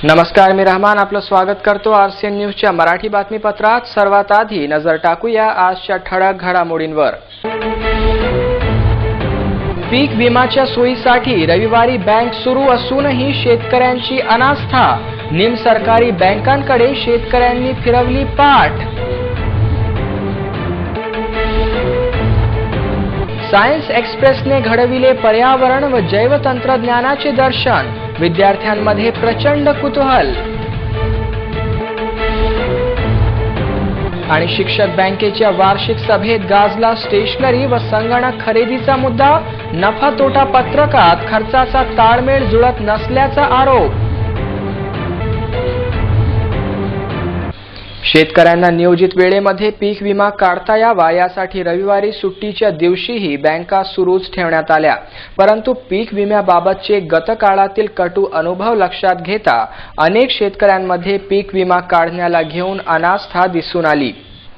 नमस्कार, मी रहमान आपलं स्वागत करतो आरसीएन न्यूजच्या मराठी बातमीपत्रात। सर्वात आधी नजर टाकूया आजच्या ठळक घडामोडींवर। पीक विम्याच्या सोयीसाठी रविवारी बँक सुरू असूनही शेतकऱ्यांची अनास्था। निमसरकारी बँकांकडे शेतकऱ्यांनी फिरवली पाठ। सायन्स एक्सप्रेसने घडविले पर्यावरण व जैवतंत्रज्ञानाचे दर्शन। विद्यार्थ्यांमध्ये प्रचंड कुतूहल। आणि शिक्षक बँकेच्या वार्षिक सभेत गाजला स्टेशनरी व संगणक खरेदीचा मुद्दा। नफा तोटा पत्रकात खर्चाचा ताळमेळ जुळत नसल्याचा आरोप। शेतकऱ्यांना नियोजित वेळेमध्ये पीक विमा काढता यावा यासाठी रविवारी सुट्टीच्या दिवशीही बँका सुरूच ठेवण्यात आल्या। परंतु पीक विम्याबाबतचे गतकाळातील कटू अनुभव लक्षात घेता अनेक शेतकऱ्यांमध्ये पीक विमा काढण्याला घेऊन अनास्था दिसून आली।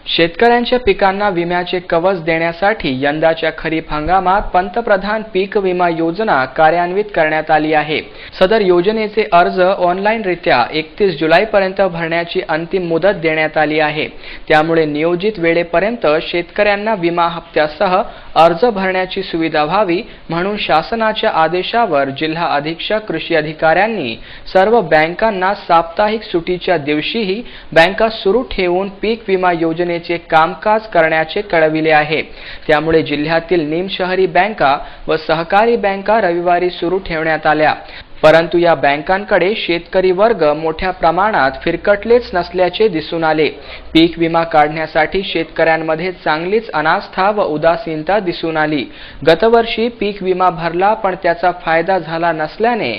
शेतकऱ्यांच्या पिकांना विम्याचे कवच देण्यासाठी यंदाच्या खरीप हंगामात पंतप्रधान पीक विमा योजना कार्यान्वित करण्यात आली आहे। सदर योजनेचे अर्ज ऑनलाईनरित्या 31 जुलैपर्यंत भरण्याची अंतिम मुदत देण्यात आली आहे। त्यामुळे नियोजित वेळेपर्यंत शेतकऱ्यांना विमा हप्त्यासह अर्ज भरण्याची सुविधा व्हावी म्हणून शासनाच्या आदेशावर जिल्हा अधीक्षक कृषी अधिकाऱ्यांनी सर्व बँकांना साप्ताहिक सुट्टीच्या दिवशीही बँका सुरू ठेवून पीक विमा योजनेचे कामकाज करण्याचे कळविले आहे। त्यामुळे जिल्ह्यातील निमशहरी बँका व सहकारी बँका रविवारी सुरू ठेवण्यात आल्या। परंतु या बँकांकडे शेतकरी वर्ग मोठ्या प्रमाणात फिरकटलेच नसल्याचे दिसून आले। पीक विमा काढण्यासाठी शेतकऱ्यांमध्ये चांगलीच अनास्था व उदासीनता दिसून आली। गतवर्षी पीक विमा भरला पण त्याचा फायदा झाला नसल्याने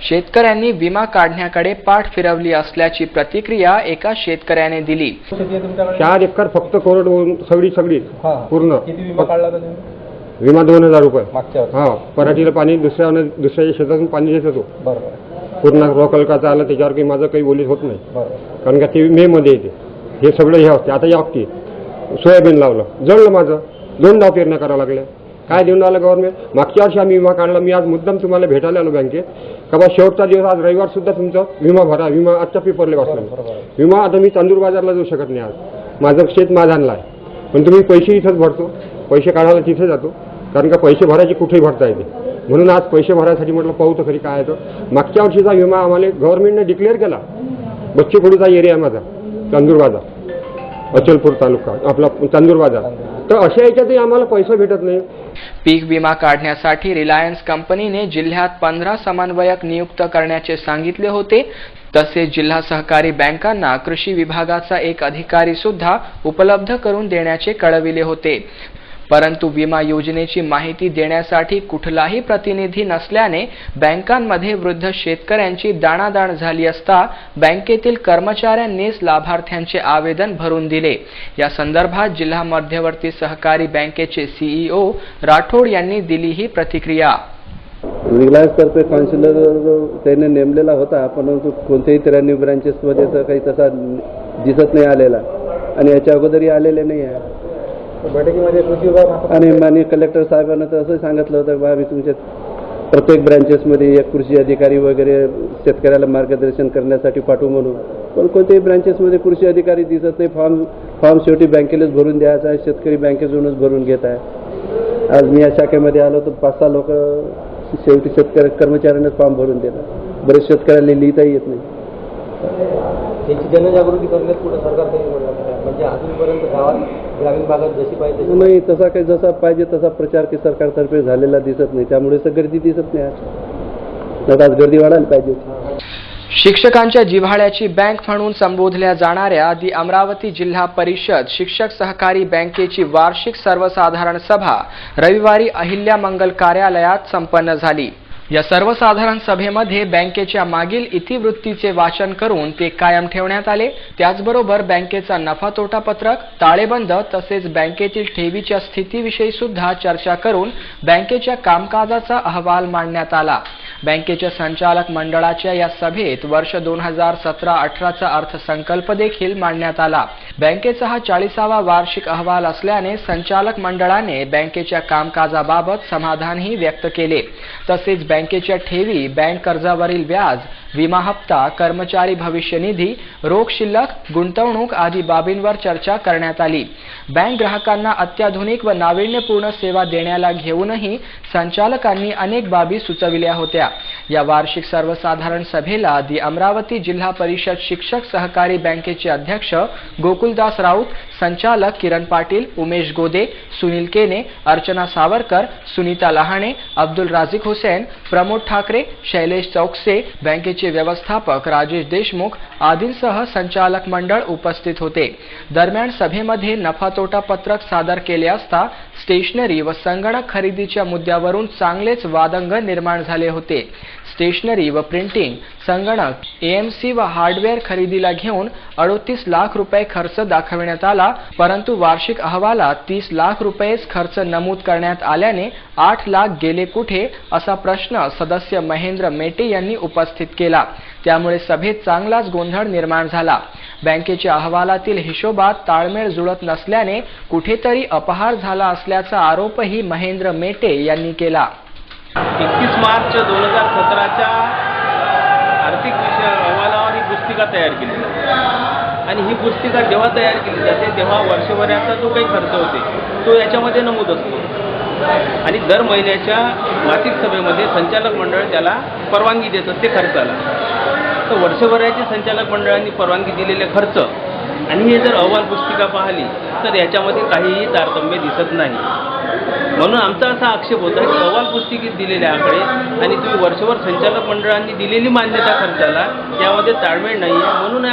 शेतकऱ्यांनी विमा काढण्याकडे पाठ फिरवली असल्याची प्रतिक्रिया एका शेतकऱ्याने दिली। 4 एकर फक्त कोरड सगळी पूर्ण किती विमा काढला तुम्ही? विमा 2000 रुपये मागच्या वर्षी? हा, पराठीला पाणी दुसऱ्या शेतातून पाणी देत होतो। बरोबर। पूर्ण रोकलकाचा आला त्याच्यावर काही माझं काही बोलीत होत नाही। बरोबर। कारण का ते मे मध्ये येते हे सगळं हे असते। आता या वक्ती सोयाबीन लावलं, जळलं माझं, 2 पेरण्या करावं लागल्या। काय देऊन आलं गव्हर्नमेंट? मागच्या वर्षी आम्ही विमा काढला। मी आज मुद्दाम तुम्हाला भेटायला आलो बँकेत का बा शेवटचा दिवस आज रविवार सुद्धा तुमचा विमा भरा। विमा आजच्या पेपरला वाचला विमा। आता मी तांदूळ बाजारला जाऊ शकत नाही। आज माझं शेत माझानला आहे पण तुम्ही पैसे इथंच भरतो, पैसे काढायला तिथे जातो कारण का पैसे भरायचे कुठेही भरता येते। म्हणून आज पैसे भरायसाठी म्हटलं पाहू तर खरी काय आहे। मागच्या वर्षीचा विमा आम्हाला गव्हर्नमेंटने डिक्लेअर केला। बच्चेपुडीचा एरिया माझा तांदूळ बाजार, अचलपूर तालुका आपला तांदूळ बाजार। तर अशा याच्यातही आम्हाला पैसा भेटत नाही। पीक विमा काढण्यासाठी रिलायन्स कंपनीने जिल्ह्यात 15 समन्वयक नियुक्त करण्याचे सांगितले होते। तसेच जिल्हा सहकारी बँकांना कृषी विभागाचा एक अधिकारी सुद्धा उपलब्ध करून देण्याचे कळविले होते। परंतु विमा योजनेची माहिती देण्यासाठी कुठलाही प्रतिनिधी नसल्याने बँकांमध्ये वृद्ध शेतकऱ्यांची दाणादाण झाली असता बँकेतील कर्मचाऱ्यांनीच लाभार्थ्यांचे आवेदन भरून दिले। या संदर्भात जिल्हा मध्यवर्ती सहकारी बँकेचे सीईओ राठोड यांनी दिली ही प्रतिक्रिया। रिलायन्स तर्फे काउन्सिलर त्याने नेमलेला होता परंतु कोणत्याही 93 ब्रांचेसमध्ये तर काही तसा दिसत नाही आलेला आणि याच्या अगोदरही आलेले नाही आहे। बैठकीमध्ये कृषी विभाग आणि कलेक्टर साहेबांना तर असं सांगितलं होतं बा मी तुमच्या प्रत्येक ब्रांचेसमध्ये एक कृषी अधिकारी वगैरे शेतकऱ्याला मार्गदर्शन करण्यासाठी पाठवू म्हणून, पण कोणत्याही ब्रांचेसमध्ये कृषी अधिकारी दिसत नाही। फॉर्म शेवटी बँकेलाच भरून द्यायचा आहे, शेतकरी बँकेतूनच भरून घेत आहे। आज मी या शाखेमध्ये आलो तर 5-6 लोक शेवटी शेतकरी कर्मचाऱ्यांनाच फॉर्म भरून देतात। बरेच शेतकऱ्याला लिहिताही येत नाही। याची जनजागृती करण्यात कुठं सरकार काही म्हणजे अजूनपर्यंत गावात ग्रामीण भागात जशी पाहिजे नाही तसा काही जसा पाहिजे तसा प्रचार की सरकारतर्फे झालेला दिसत नाही। त्यामुळे गर्दी दिसत नाही। आज गर्दी वाढायला पाहिजे। शिक्षकांच्या जिव्हाळ्याची बँक म्हणून संबोधल्या जाणाऱ्या दी अमरावती जिल्हा परिषद शिक्षक सहकारी बँकेची वार्षिक सर्वसाधारण सभा रविवारी अहिल्यामंगल कार्यालयात संपन्न झाली। या सर्वसाधारण सभेमध्ये बँकेच्या मागील इतिवृत्तीचे वाचन करून ते कायम ठेवण्यात आले। त्याचबरोबर बँकेचा नफा तोटा पत्रक, ताळेबंद तसेच बँकेतील ठेवीच्या स्थितीविषयी सुद्धा चर्चा करून बँकेच्या कामकाजाचा अहवाल मांडण्यात आला। बँकेच्या संचालक मंडळाच्या या सभेत वर्ष 2017-18चा अर्थसंकल्प देखील मांडण्यात आला. बँकेचा हा 40वा वार्षिक अहवाल असल्याने संचालक मंडळाने बँकेच्या कामकाजाबाबत समाधानही व्यक्त केले. तसेच बँकेच्या ठेवी, बँक कर्जावरील व्याज, विमा हप्ता, कर्मचारी भविष्य निधी, रोख शिल्लक, गुंतवणूक आदी बाबींवर चर्चा करण्यात आली. बँक ग्राहकांना अत्याधुनिक व नाविन्यपूर्ण सेवा देण्याला घेऊनही संचालकांनी अनेक बाबी सुचविल्या होत्या. या वार्षिक सर्वसाधारण सभेला अमरावती जिल्हा परिषद शिक्षक सहकारी बँकेचे अध्यक्ष गोकुलदास राऊत, संचालक किरण पाटील, उमेश गोदे, सुनील केने, अर्चना सावरकर, सुनीता लहाणे, अब्दुल राझिक हुसेन, प्रमोद ठाकरे, शैलेश चौकसे, बँकेचे व्यवस्थापक राजेश देशमुख आदींसह संचालक मंडळ उपस्थित होते. दरम्यान सभेमध्ये नफा तोटा पत्रक सादर केले असता स्टेशनरी व संगणक खरेदीच्या मुद्द्यावरून चांगलेच वादंग निर्माण झाले होते. स्टेशनरी व प्रिंटिंग, संगणक, एएमसी व हार्डवेअर खरेदीला घेऊन 38 लाख रुपये खर्च दाखविण्यात आला, परंतु वार्षिक अहवालात 30 लाख रुपयेच खर्च नमूद करण्यात आल्याने 8 लाख गेले कुठे असा प्रश्न सदस्य महेंद्र मेटे यांनी उपस्थित केला. त्यामुळे सभेत चांगलाच गोंधळ निर्माण झाला. बँकेच्या अहवालातील हिशोबात ताळमेळ जुळत नसल्याने कुठेतरी अपहार झाला असल्याचा आरोपही महेंद्र मेटे यांनी केला. 31 मार्च 2017च्या आर्थिक विषय अहवालावर ही पुस्तिका तयार केली जाते आणि ही पुस्तिका जेव्हा तयार केली जाते तेव्हा वर्षभराचा जो काही खर्च होते तो याच्यामध्ये नमूद असतो आणि दर महिन्याच्या मासिक सभेमध्ये संचालक मंडळ त्याला परवानगी देत असते खर्चाला. तर वर्षभराच्या संचालक मंडळांनी परवानगी दिलेले खर्च आणि हे जर अहवाल पुस्तिका पाहिली तर याच्यामध्ये काहीही तारतम्य दिसत नाही. म्हणून आमचा असा आक्षेप होता की अहवाल पुस्तिकेत दिलेले आकडे आणि तुम्ही वर्षभर संचालक मंडळांनी दिलेली मान्यता खर्चाला यामध्ये ताळमेळ नाही आहे, म्हणून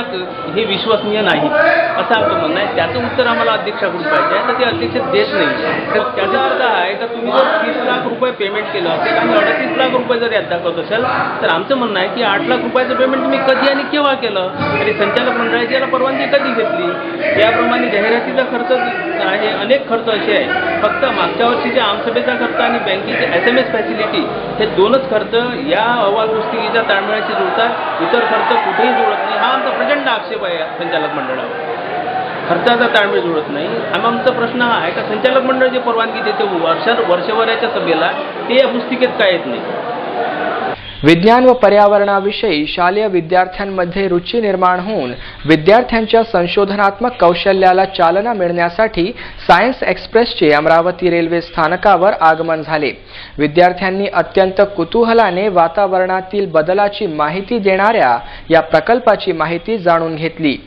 हे विश्वसनीय नाही असं आमचं म्हणणं आहे. त्याचं उत्तर आम्हाला अध्यक्षाकडून पाहिजे आहे, तर ते अध्यक्ष देत नाही. तर त्याचा अर्थ आहे का तुम्ही जर 30 लाख रुपये पेमेंट केलं असेल आणि 38 लाख रुपये जर यात दाखवत असेल तर आमचं म्हणणं आहे की 8 लाख रुपयाचं पेमेंट तुम्ही कधी आणि केव्हा केलं आणि संचालक मंडळाची याला परवानगी कधी घेतली. याप्रमाणे जाहिरातीचा खर्च आहे, अनेक खर्च असे आहे. फक्त मागच्या वर्षीच्या आमसभेचा खर्च आणि बँकेची SMS फॅसिलिटी हे दोनच खर्च या अहवाल पुस्तिकेच्या ताळमेळाशी जुळतात, इतर खर्च कुठेही जुळत नाही. हा आमचा प्रचंड आक्षेप आहे संचालक मंडळावर. खर्चाचा ताळमेळ जुळत नाही. आमचा प्रश्न हा आहे का संचालक मंडळ जे परवानगी देते वर्षभराच्या सभेला ते या पुस्तिकेत काय येत नाही. विज्ञान व पर्यावरणाविषयी शालेय विद्यार्थ्यांमध्ये रुची निर्माण होऊन विद्यार्थ्यांच्या संशोधनात्मक कौशल्याला चालना मिळण्यासाठी सायन्स एक्सप्रेसचे अमरावती रेल्वे स्थानकावर आगमन झाले. विद्यार्थ्यांनी अत्यंत कुतूहलाने वातावरणातील बदलाची माहिती देणाऱ्या या प्रकल्पाची माहिती जाणून घेतली.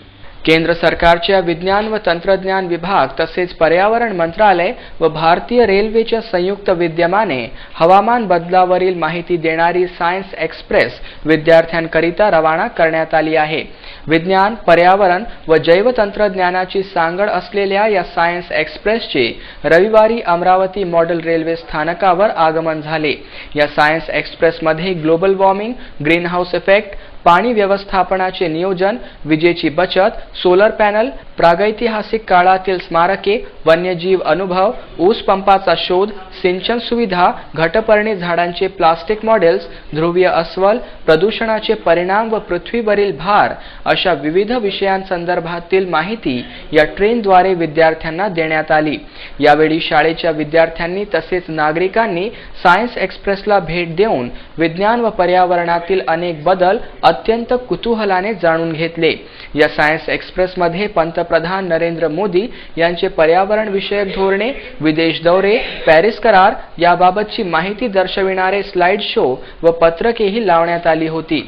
केंद्र सरकारच्या विज्ञान व तंत्रज्ञान विभाग तसेच पर्यावरण मंत्रालय व भारतीय रेल्वेच्या संयुक्त विद्यमाने हवामान बदलावरील माहिती देणारी सायन्स एक्सप्रेस विद्यार्थ्यांकरिता रवाना करण्यात आली आहे. विज्ञान, पर्यावरण व जैवतंत्रज्ञानाची सांगड असलेल्या या सायन्स एक्सप्रेसचे रविवारी अमरावती मॉडेल रेल्वे स्थानकावर आगमन झाले. या सायन्स एक्सप्रेसमध्ये ग्लोबल वॉर्मिंग, ग्रीनहाऊस इफेक्ट, पाणी व्यवस्थापनाचे नियोजन, विजेची बचत, सोलर पॅनल, प्रागैतिहासिक काळातील स्मारके, वन्यजीव अनुभव, ऊस पंपाचा शोध, सिंचन सुविधा, घटपर्णी झाडांचे प्लास्टिक मॉडेल्स, ध्रुवीय अस्वल, प्रदूषणाचे परिणाम व पृथ्वीवरील भार अशा विविध विषयांसंदर्भातील माहिती या ट्रेनद्वारे विद्यार्थ्यांना देण्यात आली. यावेळी शाळेच्या विद्यार्थ्यांनी तसेच नागरिकांनी सायन्स एक्सप्रेसला भेट देऊन विज्ञान व पर्यावरणातील अनेक बदल अत्यंत कुतूहलाने जाणून घेतले. या सायन्स एक्सप्रेसमध्ये पंतप्रधान नरेंद्र मोदी यांचे पर्यावरण विषयक धोरणे, विदेश दौरे, पॅरिस करार याबाबतची माहिती दर्शविणारे स्लाइड शो व पत्रकेही लावण्यात आली होती.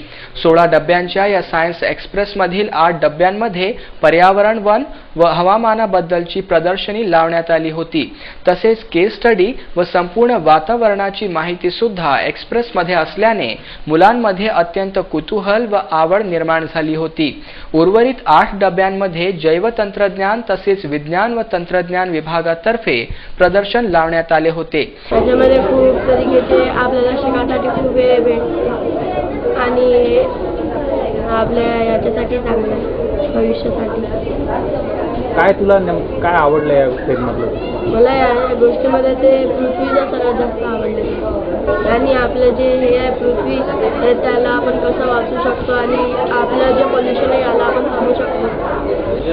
16 डब्यांच्या या सायन्स एक्सप्रेसमधील 8 डब्यांमध्ये पर्यावरण, वन व हवामानाबद्दलची प्रदर्शनी लावण्यात आली होती. तसेच केस स्टडी व संपूर्ण वातावरणाची माहिती सुद्धा एक्सप्रेसमध्ये असल्याने मुलांमध्ये अत्यंत कुतूहल व आवड निर्माण झाली होती. उर्वरित 8 डब्यांमध्ये जैवतंत्रज्ञान तसेच विज्ञान व तंत्रज्ञान विभागातर्फे प्रदर्शन लावण्यात आले होते. त्याच्यामध्ये खूप तरीकेचे आपल्याला शिकण्यासाठी खूप वेळ भेटते आणि आपल्या याच्यासाठी चांगलं आहे भविष्यासाठी. काय तुला नेमकं काय आवडलं या ट्रेनमधलं? मला या गोष्टीमध्ये ते पृथ्वीला सर्वात जास्त आवडले आणि आपलं जे हे आहे पृथ्वी तर त्याला आपण कसं वाचू शकतो आणि आपलं जे पोल्यूशन आहे याला आपण थांबवू शकतो.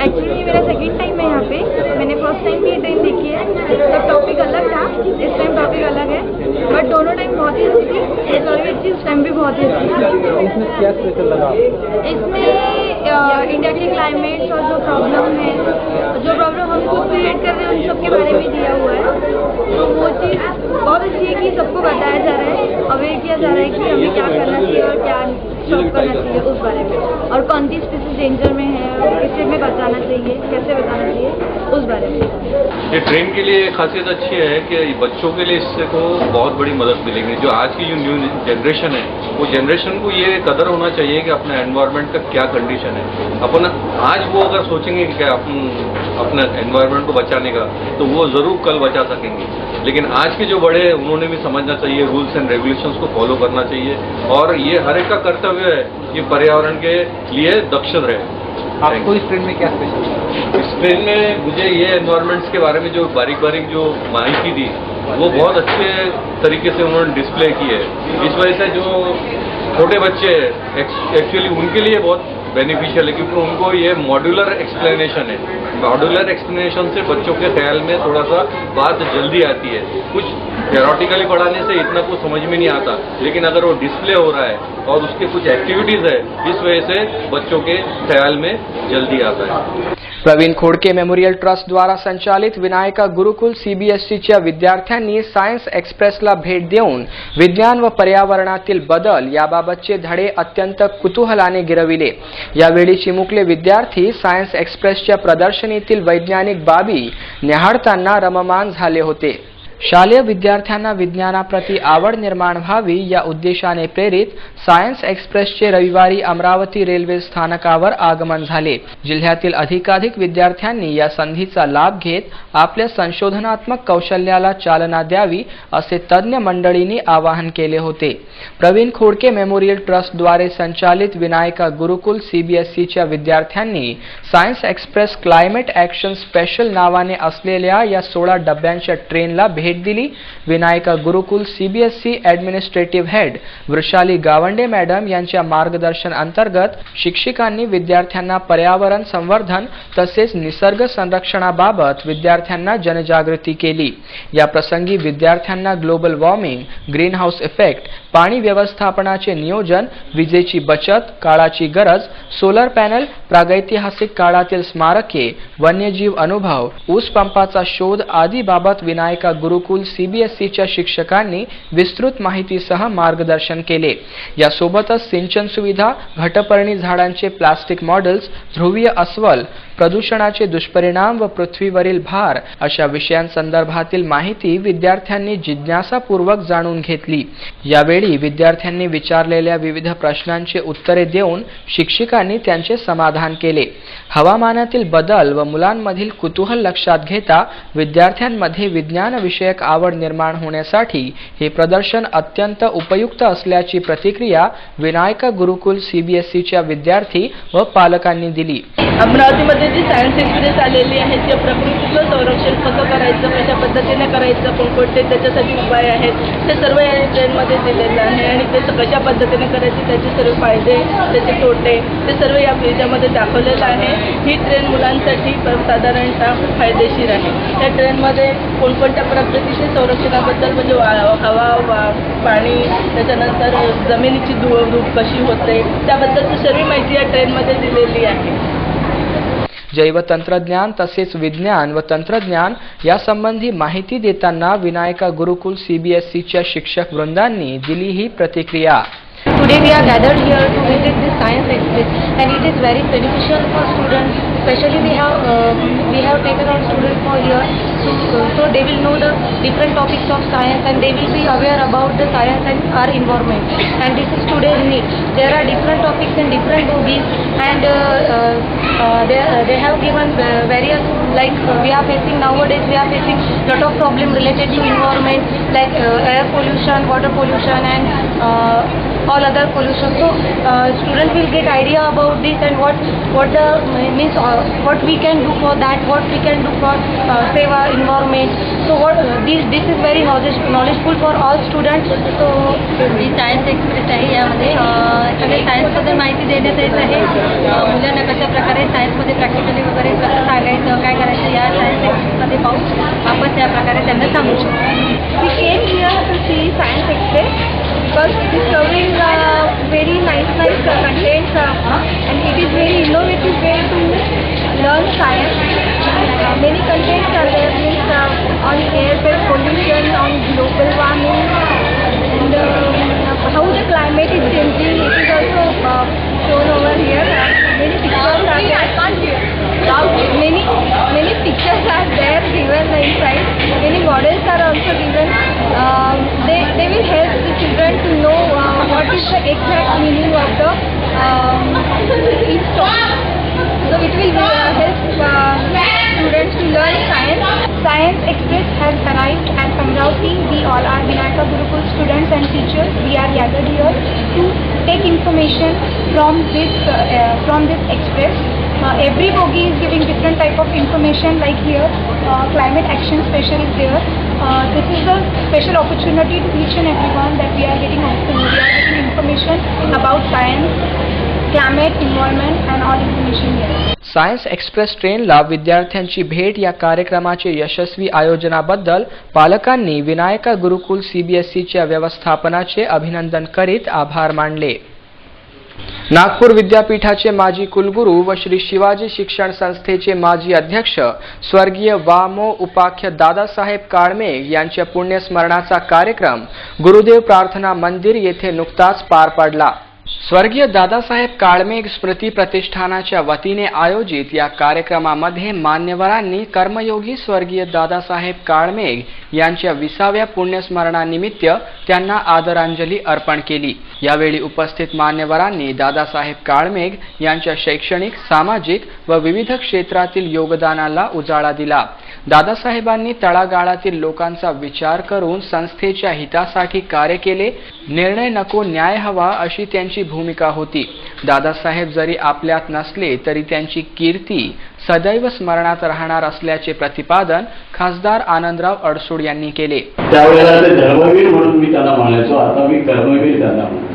एक्चुअली मेरा सेकंड टाइम है यहाँ पे. मैंने फर्स्ट टाइम भी ये ट्रेन देखी है, तब टॉपिक अलग था, इस टाइम टॉपिक अलग है, बट दोनों टाइम बहुत ही अच्छी थी. इस वाली भी अच्छी, उस टाइम भी बहुत ही अच्छी थी. इसमें क्या स्पेशल लगा? इसमें इंडिया के क्लाइमेट्स और जो प्रॉब्लम हम खुद क्रिएट कर रहे हैं उन सब के बारे में दिया हुआ है. तो वो चीज़ बहुत अच्छी है कि सबको बताया जा रहा है, अवेयर किया जा रहा है कि हमें क्या करना चाहिए और क्या स्टॉप करना चाहिए उस बारे में, और कौन सी स्पीसीज डेंजर में है और किसे में बचाना चाहिए, कैसे बचाना चाहिए उस बारे में. ये ट्रेन के लिए खासियत अच्छी है कि बच्चों के लिए इससे को बहुत बड़ी मदद मिलेगी. जो आज की जो न्यू जनरेशन है वो जनरेशन को ये कदर होना चाहिए कि अपने एनवायरनमेंट का क्या कंडीशन है. अपन आज वो अगर सोचेंगे कि अपने एनवायरनमेंट को बचाने का तो वो ज़रूर कल बचा सकेंगे. लेकिन आज के जो बड़े हैं उन्होंने भी समझना चाहिए, रूल्स एंड रेगुलेशंस को फॉलो करना चाहिए और ये हर एक का कर्तव्य है कि पर्यावरण के लिए दक्ष रहे. आपको इस ट्रेन में क्या स्पेशल लगा? इस ट्रेन में मुझे ये एनवायरनमेंट्स के बारे में जो बारीक बारीक जो माहिती दी वो बहुत अच्छे तरीके से उन्होंने डिस्प्ले की है. इस वजह से जो छोटे बच्चे एक्चुअली उनके लिए बहुत बेनिफिशियल है क्योंकि उनको ये मॉड्यूलर एक्सप्लेनेशन है. मॉड्यूलर एक्सप्लेनेशन से बच्चों के ख्याल में थोड़ा सा बात जल्दी आती है. कुछ थियोरेटिकली पढ़ाने से इतना कुछ समझ में नहीं आता, लेकिन अगर वो डिस्प्ले हो रहा है और उसके कुछ एक्टिविटीज़ है इस वजह से बच्चों के ख्याल में जल्दी आता है. प्रवीण खोडके मेमोरियल ट्रस्ट द्वारा संचालित विनायका गुरुकुल सीबीएसईच्या विद्यार्थ्यांनी सायन्स एक्सप्रेसला भेट देऊन विज्ञान व पर्यावरणातील बदल याबाबतचे धडे अत्यंत कुतूहलाने गिरविले. यावेळी चिमुकले विद्यार्थी सायन्स एक्सप्रेसच्या प्रदर्शनीतील वैज्ञानिक बाबी न्याहाळताना रममाण झाले होते. शालेय विद्यार्थ्यांना विज्ञानाप्रती आवड निर्माण व्हावी या उद्देशाने प्रेरित सायन्स एक्सप्रेसचे रविवारी अमरावती रेल्वे स्थानकावर आगमन झाले. जिल्ह्यातील अधिकाधिक विद्यार्थ्यांनी या संधीचा लाभ घेत आपल्या संशोधनात्मक कौशल्याला चालना द्यावी असे तज्ज्ञ मंडळींनी आवाहन केले होते. प्रवीण खोडके मेमोरियल ट्रस्टद्वारे संचालित विनायका गुरुकुल सीबीएसईच्या विद्यार्थ्यांनी science express climate action special नावाने असलेल्या या 16 डब्यांच्या ट्रेनला भेट दिली. Vinayaka Gurukul CBSE administrative head Vrushali Gawande madam यांच्या मार्गदर्शन अंतर्गत शिक्षकांनी विद्यार्थ्यांना पर्यावरण संवर्धन तसेच निसर्ग संरक्षणाबाबत विद्यार्थ्यांना जनजागृती केली. या प्रसंगी विद्यार्थ्यांना global warming, green house effect, पाणी व्यवस्थापनाचे नियोजन, विजेची बचत, काळाची गरज, सोलर पॅनल, प्रागैतिहासिक काळातील स्मारके, वन्यजीव अनुभव, ऊस पंपाचा शोध आदी बाबत विनायका गुरुकुल सीबीएसईच्या शिक्षकांनी विस्तृत माहितीसह मार्गदर्शन केले. यासोबतच सिंचन सुविधा, घटपर्णी झाडांचे प्लास्टिक मॉडेल्स, ध्रुवीय अस्वल, प्रदूषणाचे दुष्परिणाम व पृथ्वीवरील भार अशा विषयांसंदर्भातील माहिती विद्यार्थ्यांनी जिज्ञासापूर्वक जाणून घेतली. यावेळी विद्यार्थ्यांनी विचारलेल्या विविध प्रश्नांची उत्तरे देऊन शिक्षकांनी त्यांचे समाधान केले. हवामानातील बदल व मुलांमधील कुतूहल लक्षात घेता विद्यार्थ्यांमध्ये विज्ञानविषयक आवड निर्माण होण्यासाठी हे प्रदर्शन अत्यंत उपयुक्त असल्याची प्रतिक्रिया विनायका गुरुकुल सीबीएसईच्या विद्यार्थी व पालकांनी दिली. अमरावतीमध्ये जी सायन्स एक्सप्रेस आलेली आहे ते प्रकृतीचं संरक्षण कसं करायचं, कशा पद्धतीने करायचं, कोणकोणते त्याच्यासाठी उपाय आहेत ते सर्व या ट्रेनमध्ये दिलेलं आहे आणि ते कशा पद्धतीने करायचे त्याचे सर्व फायदे त्याचे तोटे ते सर्व या याच्यामध्ये दाखवलेलं आहे. ही ट्रेन मुलांसाठी साधारणतः खूप फायदेशीर आहे. त्या ट्रेनमध्ये कोणकोणत्या प्रकृतीच्या संरक्षणाबद्दल म्हणजे हवा, पाणी, त्याच्यानंतर जमिनीची धूप कशी होते त्याबद्दलची सर्व माहिती या ट्रेनमध्ये दिलेली आहे. जैवतंत्रज्ञान तसेच विज्ञान व तंत्रज्ञान यासंबंधी माहिती देताना विनायका गुरुकुल सीबीएसईच्या शिक्षक वृंदांनी दिली ही प्रतिक्रिया. Today we are gathered here to visit this science express and it is very beneficial for students. Especially we have taken our students for here so they will know the different topics of science and they will be aware about the science and our environment. And this is today's need. There are different topics in different movies and they have given various like we are facing nowadays we are facing lot of problem related to environment like air pollution, water pollution and all other pollution. So students will get idea about this and what we can do for that, what we can do for save our environment. So this is very knowledgeful for all students. So me science express आहे. यामध्ये सगळे सायन्सबद्दल माहिती देण्यात येत आहे. मुलांना कशा प्रकारे सायन्समध्ये प्रॅक्टिकली वगैरे कसं सांगायचं, काय करायचं या सायन्स एक्सप्रेसमध्ये पाहून आपण त्या प्रकारे त्यांना सांगू शकतो. We came here to see Science Express because it is serving very nice contents and it is very innovative way to learn science. Many contents are there on air pollution, on global warming, and how the climate is changing. It is also shown over here. Many pictures are there. Many pictures are there given inside. Many models are also given. They will help the children to know what is the exact meaning of the each topic. So it will help students to learn science. Science Express has arrived at Amravati. We all are Vinayaka Gurukul students and teachers. We are gathered here to take information from this express. Every bogie is giving different type of information, like here climate action special is there. This is a special opportunity to each and everyone that we are getting information about science, climate, environment and all information here. Science express ट्रेनला विद्यार्थ्यांची भेट या कार्यक्रमाचे यशस्वी आयोजनाबद्दल पालकांनी विनायका गुरुकुल CBSEच्या व्यवस्थापनाचे अभिनंदन करीत आभार मानले. नागपूर विद्यापीठाचे माजी कुलगुरू व श्री शिवाजी शिक्षण संस्थेचे माजी अध्यक्ष स्वर्गीय वामो उपाख्य दादासाहेब काळमेघ यांच्या पुण्यस्मरणाचा कार्यक्रम गुरुदेव प्रार्थना मंदिर येथे नुकताच पार पडला. स्वर्गीय दादासाहेब काळमेघ स्मृती प्रतिष्ठानाच्या वतीने आयोजित या कार्यक्रमामध्ये मान्यवरांनी कर्मयोगी स्वर्गीय दादासाहेब काळमेघ यांच्या 20व्या पुण्यस्मरणानिमित्त त्यांना आदरांजली अर्पण केली. यावेळी उपस्थित मान्यवरांनी दादासाहेब काळमेघ यांच्या शैक्षणिक, सामाजिक व विविध क्षेत्रातील योगदानाला उजाळा दिला. दादासाहेबांनी तळागाळातील लोकांचा विचार करून संस्थेच्या हितासाठी कार्य केले. निर्णय नको न्याय हवा अशी त्यांची भूमिका होती. दादासाहेब जरी आपल्यात नसले तरी त्यांची कीर्ती सदैव स्मरणात राहणार असल्याचे प्रतिपादन खासदार आनंदराव अडसूळ यांनी केले. त्यावेळेला ते धर्मवीर म्हणून मी त्यांना म्हणायचो, आता मी कर्मवीर त्यांना म्हणतो.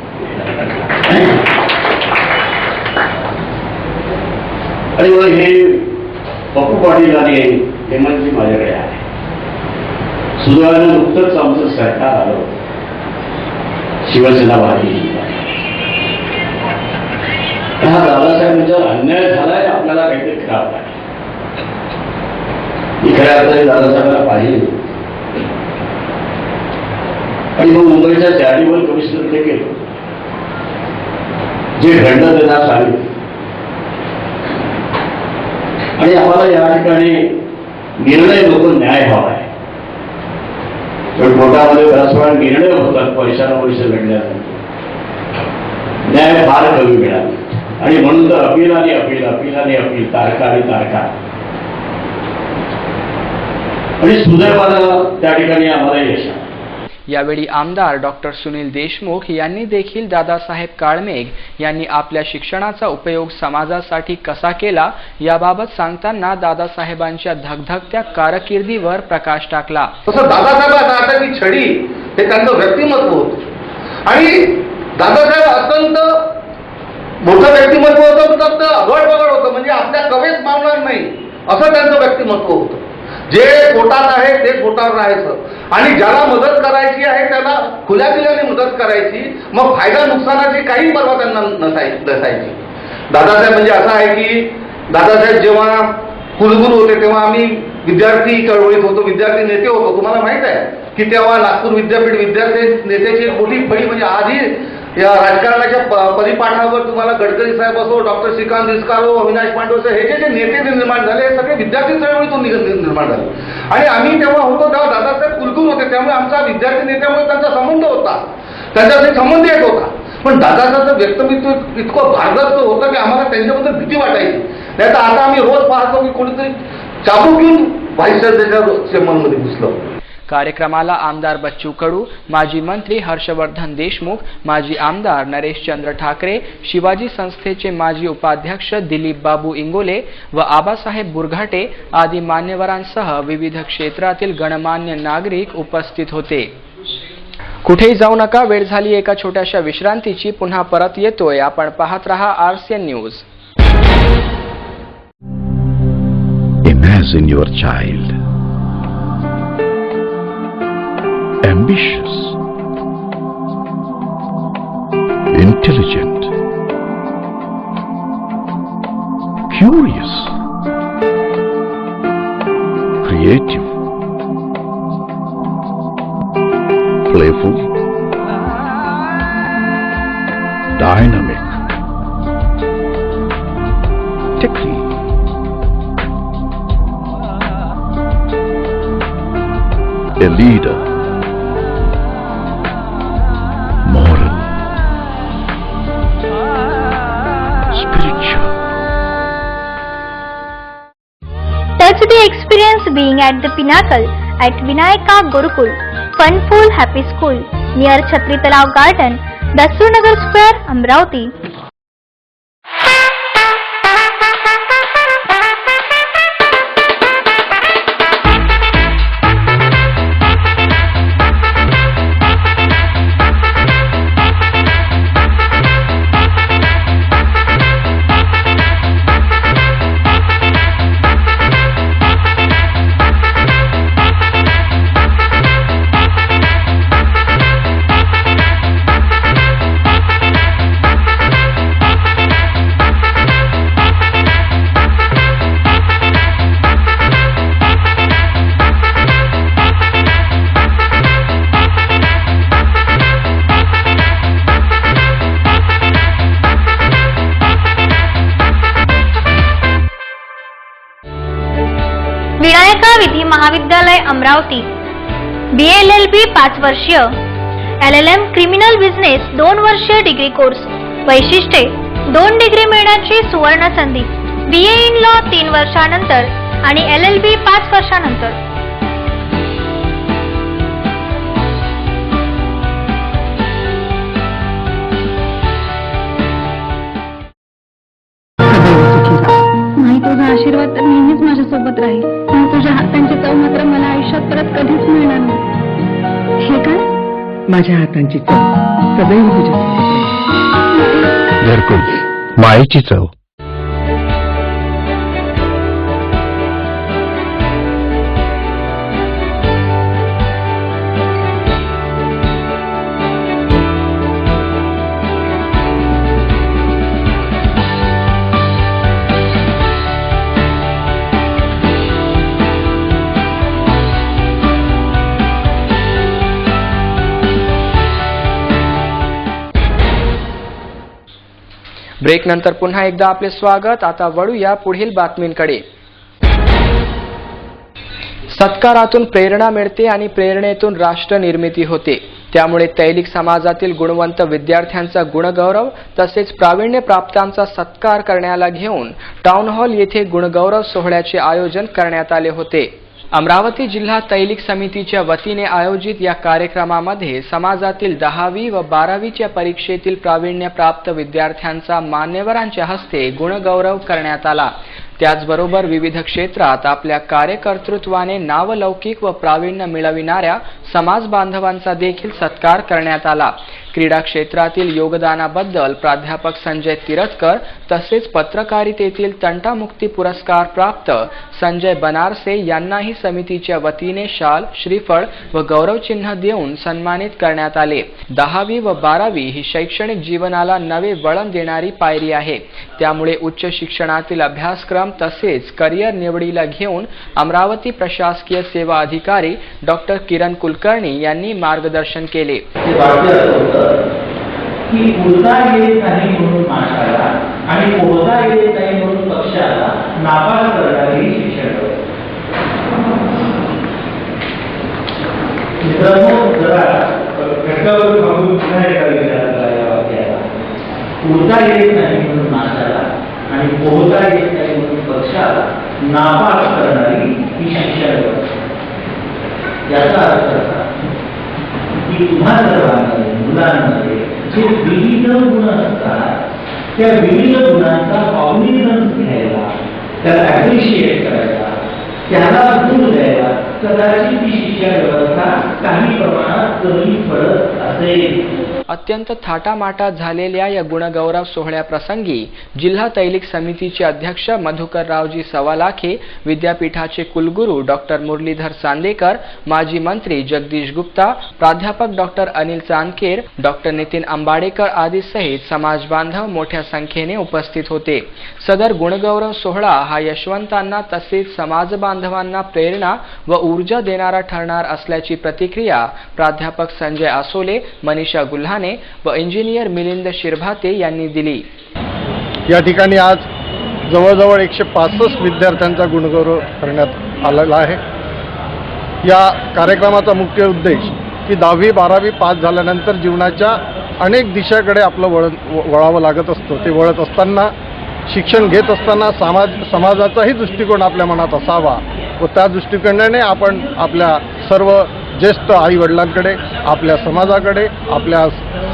आणि मग हे पप्पू पाटील आणि हेमंतजी माझ्याकडे आहे. सुदैवानं नुकतंच आमचं सरकार आलं, शिवसेना वाढली. हा दादासाहेबांच्यावर अन्याय झालाय, आपल्याला काहीतरी खराब आहे. मी खऱ्या अर्थाने दादासाहेबांना पाहिले आणि मग मुंबईच्या चॅरिटेबल कमिशनरकडे गेलो. जे घडलं त्यांना सांगितलं आणि आम्हाला या ठिकाणी निर्णय नको न्याय हवा आहे. पण कोर्टामध्ये बराच वेळा निर्णय होतात पैशांवर घडल्यानंतर, न्याय फार कमी मिळाला आणि म्हणून तर अपील आणि अपील, अपील आणि अपील, तारखा आणि तारखा. आणि सुदैवानं त्या ठिकाणी आम्हाला यश आलं. यावेळी आमदार डॉक्टर सुनील देशमुख यांनी देखील दादासाहेब काळमेघ यांनी आपल्या शिक्षणाचा उपयोग समाजासाठी कसा केला याबाबत सांगताना दादासाहेबांच्या धगधगत्या कारकिर्दीवर प्रकाश टाकला. तसं दादासाहेबांची छडी हे त्यांचं व्यक्तिमत्व होतं आणि दादासाहेब अत्यंत मोठं व्यक्तिमत्व होतं, फक्त अगड बगड होतं, म्हणजे आपल्या कवेच मावणार नाही असं त्यांचं व्यक्तिमत्व होतं. जे पोटात आहे ते पोटावर राहायचं आणि ज्याला मदत करायची आहे त्याला खुल्या दिल्याने मदत करायची. मग फायदा नुकसानाची काही पर्वा त्यांना नसायची. दादासाहेब म्हणजे असं आहे की दादासाहेब जेव्हा कुलगुरू होते तेव्हा आम्ही विद्यार्थी चळवळीत होतो, विद्यार्थी नेते होतो. तुम्हाला माहित आहे की तेव्हा नागपूर विद्यापीठ विद्यार्थी नेत्याची एक मोठी फळी, म्हणजे आजही या राजकारणाच्या परिपाठावर तुम्हाला गडकरी साहेब असो, डॉक्टर श्रीकांत दिसकारो, अविनाश पांडे असो, हे जे नेते निर्माण झाले हे सगळे विद्यार्थी चळवळीतून निर्माण झाले. आणि आम्ही तेव्हा होतो तेव्हा दादासाहेब कुलगुरू होते, त्यामुळे आमचा विद्यार्थी नेत्यामुळे त्यांचा संबंध होता, त्यांच्याशी संबंध येत होता. पण दादासाहेबचं व्यक्तिमत्व इतकं भारदस्त होतं की आम्हाला त्यांच्याबद्दल भीती वाटायची. नाही तर आता आम्ही रोज पाहतो की कोणीतरी चाबूक घेऊन व्हाईस चेअरमनमध्ये घुसलं. कार्यक्रमाला आमदार बच्चू कडू, माजी मंत्री हर्षवर्धन देशमुख, माजी आमदार नरेशचंद्र ठाकरे, शिवाजी संस्थेचे माजी उपाध्यक्ष दिलीप बाबू इंगोले व आबासाहेब बुरघाटे आदी मान्यवरांसह विविध क्षेत्रातील गणमान्य नागरिक उपस्थित होते. कुठेही जाऊ नका, वेळ झाली एका छोट्याशा विश्रांतीची. पुन्हा परत येतोय. आपण पाहत रहा RCN news. Imagine your child, ambitious, intelligent, curious, creative, playful, dynamic, techy, a leader, moral, spiritual. Touch the experience being at the pinnacle at Vinayaka Gurukul, Funful Happy School, near Chhatri Talav Garden, Dasturnagar Square, Amravati. Vinayaka विधी महाविद्यालय Amravati. BLLB 5 वर्षीय, LLM criminal business 2 वर्षीय degree course. वैशिष्ट्ये: 2 degree मिळण्याची सुवर्ण संधी. BA in law 3 वर्षानंतर आणि LLB 5 वर्षानंतर. तुझा आशीर्वाद तर नेहमीच माझ्यासोबत राहील, पण तुझ्या हातांची चव मात्र मला आयुष्यात परत कधीच मिळणार नाही. हे काय? माझ्या हातांची चव सदैव तुझ्यासोबत. घरकुल, मायेची चव. ब्रेक नंतर पुन्हा एकदा आपले स्वागत. आता वळूया पुढील बातमींकडे. सत्कारातून प्रेरणा मिळते आणि प्रेरणेतून राष्ट्र निर्मिती होते. त्यामुळे तैलिक समाजातील गुणवंत विद्यार्थ्यांचा गुणगौरव तसेच प्रावीण्य प्राप्तांचा सत्कार करण्याला घेऊन टाउन हॉल येथे गुणगौरव सोहळ्याचे आयोजन करण्यात आले होते. अमरावती जिल्हा तैलिक समितीच्या वतीने आयोजित या कार्यक्रमामध्ये समाजातील 10वी व 12वीच्या परीक्षेतील प्रावीण्य प्राप्त विद्यार्थ्यांचा मान्यवरांच्या हस्ते गुणगौरव करण्यात आला. त्याचबरोबर विविध क्षेत्रात आपल्या कार्यकर्तृत्वाने नावलौकिक व प्रावीण्य मिळविणाऱ्या समाज बांधवांचा देखील सत्कार करण्यात आला. क्रीडा क्षेत्रातील योगदानाबद्दल प्राध्यापक संजय तिरतकर तसेच पत्रकारितेतील तंटामुक्ती पुरस्कार प्राप्त संजय बनारसे यांनाही समितीच्या वतीने शाल, श्रीफळ व गौरवचिन्ह देऊन सन्मानित करण्यात आले. 10वी व 12वी ही शैक्षणिक जीवनाला नवे वळण देणारी पायरी आहे. त्यामुळे उच्च शिक्षणातील अभ्यासक्रम तसेच करिअर निवडीला घेऊन अमरावती प्रशासकीय सेवा अधिकारी डॉक्टर किरण कुलकर्णी यांनी मार्गदर्शन केले. की बोलता येत नाही म्हणून माणसाला आणि बोलता येत नाही म्हणून पक्षाला नापास करणारी शिक्षण मित्रांनो, जरा घटकावर थांबून पुन्हा एका विचाराला या वाक्याला बोलता येत नाही म्हणून माणसाला आणि बोलता येत नाही म्हणून पक्षाला नापास करणारी ही शिक्षण याचा अर्थ असा की तुम्हा सर्वांमध्ये मुलांमध्ये जे विविध गुण असतात त्या विविध गुणांचा कॉम्बिनेशन घ्यायला, त्याला ॲप्रिशिएट करायला, त्याला गुण द्यायला कदाचित ती शिक्षण व्यवस्था काही प्रमाणात कमी पडत असेल. अत्यंत थाटामाटात झालेल्या या गुणगौरव सोहळ्याप्रसंगी जिल्हा तैलिक समितीचे अध्यक्ष मधुकररावजी सवालाखे, विद्यापीठाचे कुलगुरू डॉक्टर मुरलीधर चांदेकर, माजी मंत्री जगदीश गुप्ता, प्राध्यापक डॉक्टर अनिल चांदकेर, डॉक्टर नितीन आंबाडेकर आदी सहित समाज बांधव मोठ्या संख्येने उपस्थित होते. सदर गुणगौरव सोहळा हा यशवंतांना तसेच समाज बांधवांना प्रेरणा व ऊर्जा देणारा ठरणार असल्याची प्रतिक्रिया प्राध्यापक संजय आसोले, मनीषा गुल्हाने व इंजिनियर मिलिंद शिरभाते यांनी दिली. या ठिकाणी आज जवळजवळ 165 विद्यार्थ्यांचा गुणगौरव करण्यात आलेला आहे. या कार्यक्रमाचा मुख्य उद्देश की 10वी 12वी पास झाल्यानंतर जीवनाच्या अनेक दिशाकडे आपलं वळावं लागत असतं. ते वळत असताना, शिक्षण घेत असताना समाजाचाही दृष्टिकोन आपल्या मनात असावा व त्या दृष्टिकोनाने आपण आपल्या सर्व ज्येष्ठ आई-वडिलांकडे, आपल्या समाजाकडे, आपल्या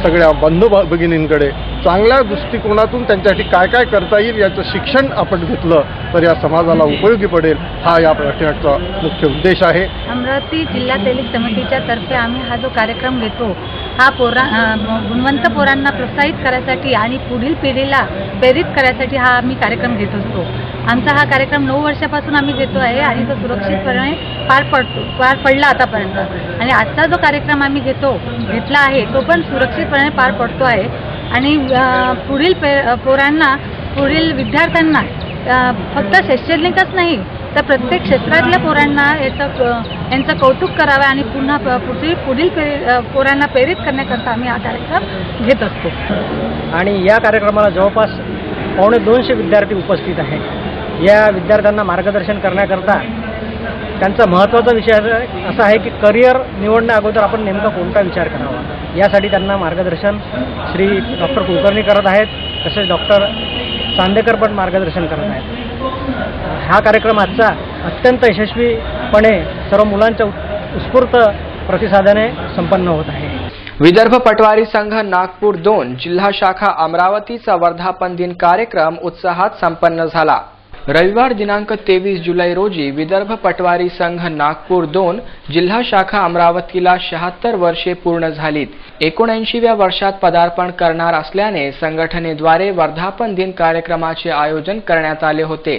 सगळ्या बंधू भगिनींकडे चांगल्या दृष्टिकोनातून त्यांच्यासाठी काय काय करता येईल याचं शिक्षण आपण घेतलं तर या समाजाला उपयोगी पडेल, हा या पाठीमागचा मुख्य उद्देश आहे. अमरावती जिल्हा तैलिक समितीच्या तर्फे आम्ही हा जो कार्यक्रम घेतो हा गुणवंत पोरांना प्रोत्साहित करायसाठी आणि पुढील पिढीला प्रेरित करायसाठी हा आम्ही कार्यक्रम घेत असतो. आमचा हा कार्यक्रम 9 वर्षापासून आम्ही घेतो आहे आणि तो सुरक्षितपणे पार पडला आतापर्यंत. आणि आजचा जो कार्यक्रम आम्ही घेतला आहे तो पण सुरक्षितपणे पार पडतो आहे. आणि पुढील पोरांना, पुढील विद्यार्थ्यांना फक्त शैक्षणिकच नाही तर प्रत्येक क्षेत्रातल्या पोरांना यांचं कौतुक करावे आणि पुन्हा पुढील पोरांना प्रेरित करण्याकरता आम्ही हा कार्यक्रम घेत असतो. आणि या कार्यक्रमाला जवळपास 250 विद्यार्थी उपस्थित आहेत. या विद्यार्थ्यांना मार्गदर्शन करण्याकरता त्यांचा महत्त्वाचा विषय असा आहे की करिअर निवडण्या अगोदर आपण नेमका कोणता विचार करावा, यासाठी त्यांना मार्गदर्शन श्री डॉक्टर कुलकर्णी करत आहेत. तसेच डॉक्टर चांदेकर पण मार्गदर्शन करत आहेत. हा कार्यक्रम आजचा अत्यंत यशस्वीपणे सर्व मुलांच्या उत्स्फूर्त प्रतिसादाने संपन्न होत आहे. विदर्भ पटवारी संघ नागपूर 2 जिल्हा शाखा अमरावतीचा वर्धापन दिन कार्यक्रम उत्साहात संपन्न झाला. रविवार दिनांक 23 जुलै रोजी विदर्भ पटवारी संघ नागपूर 2 जिल्हा शाखा अमरावतीला 76 वर्षे पूर्ण झालीत. 79व्या वर्षात पदार्पण करणार असल्याने संघटनेद्वारे वर्धापन दिन कार्यक्रमाचे आयोजन करण्यात आले होते.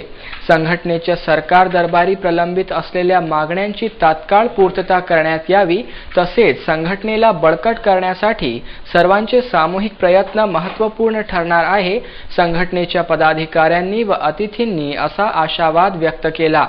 संघटनेच्या सरकार दरबारी प्रलंबित असलेल्या मागण्यांची तात्काळ पूर्तता करण्यात यावी, तसेच संघटनेला बळकट करण्यासाठी सर्वांचे सामूहिक प्रयत्न महत्त्वपूर्ण ठरणार आहे. संघटनेच्या पदाधिकाऱ्यांनी व अतिथींनी असा आशावाद व्यक्त केला.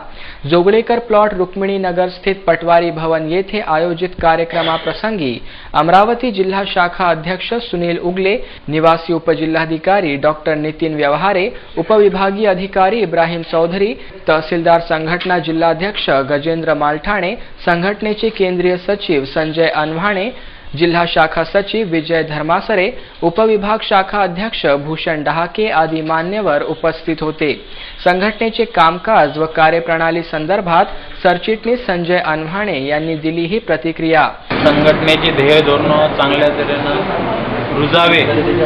जोगळेकर प्लॉट रुक्मिणी नगर स्थित पटवारी भवन येथे आयोजित कार्यक्रमाप्रसंगी अमरावती जिल्हा शाखा अध्यक्ष सुनील उगले, निवासी उपजिल्हाधिकारी डॉक्टर नितीन व्यवहारे, उपविभागीय अधिकारी इब्राहिम चौधरी, तहसीलदार संघटना जिल्हाध्यक्ष गजेंद्र मालठाणे, संघटनेचे केंद्रीय सचिव संजय अनव्हाणे, जिल्हा शाखा सचिव विजय धर्मासरे, उपविभाग शाखा अध्यक्ष भूषण डहाके आदी मान्यवर उपस्थित होते. संघटनेचे कामकाज व कार्यप्रणाली संदर्भात सरचिटणीस संजय अनव्हाणे यांनी दिली ही प्रतिक्रिया. संघटनेची ध्येय धोरणं चांगल्या तऱ्हेनं रुजावे,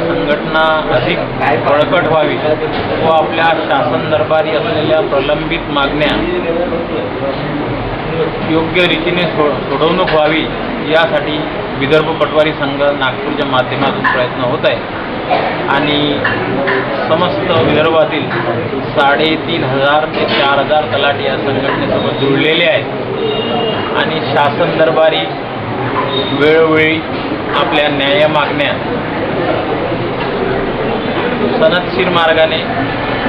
संघटना अधिक बळकट व्हावी व आपल्या शासन दरबारी असलेल्या प्रलंबित मागण्या योग्य रीतीने सोडवणूक व्हावी, यासाठी विदर्भ पटवारी संघ नागपूरच्या माध्यमातून प्रयत्न होत आहे. आणि समस्त विदर्भातील 3500 ते 4000 तलाठी या संघटनेसोबत जुळलेले आहेत आणि शासन दरबारी वेळोवेळी आपल्या न्याय मागण्या सनदशीर मार्गाने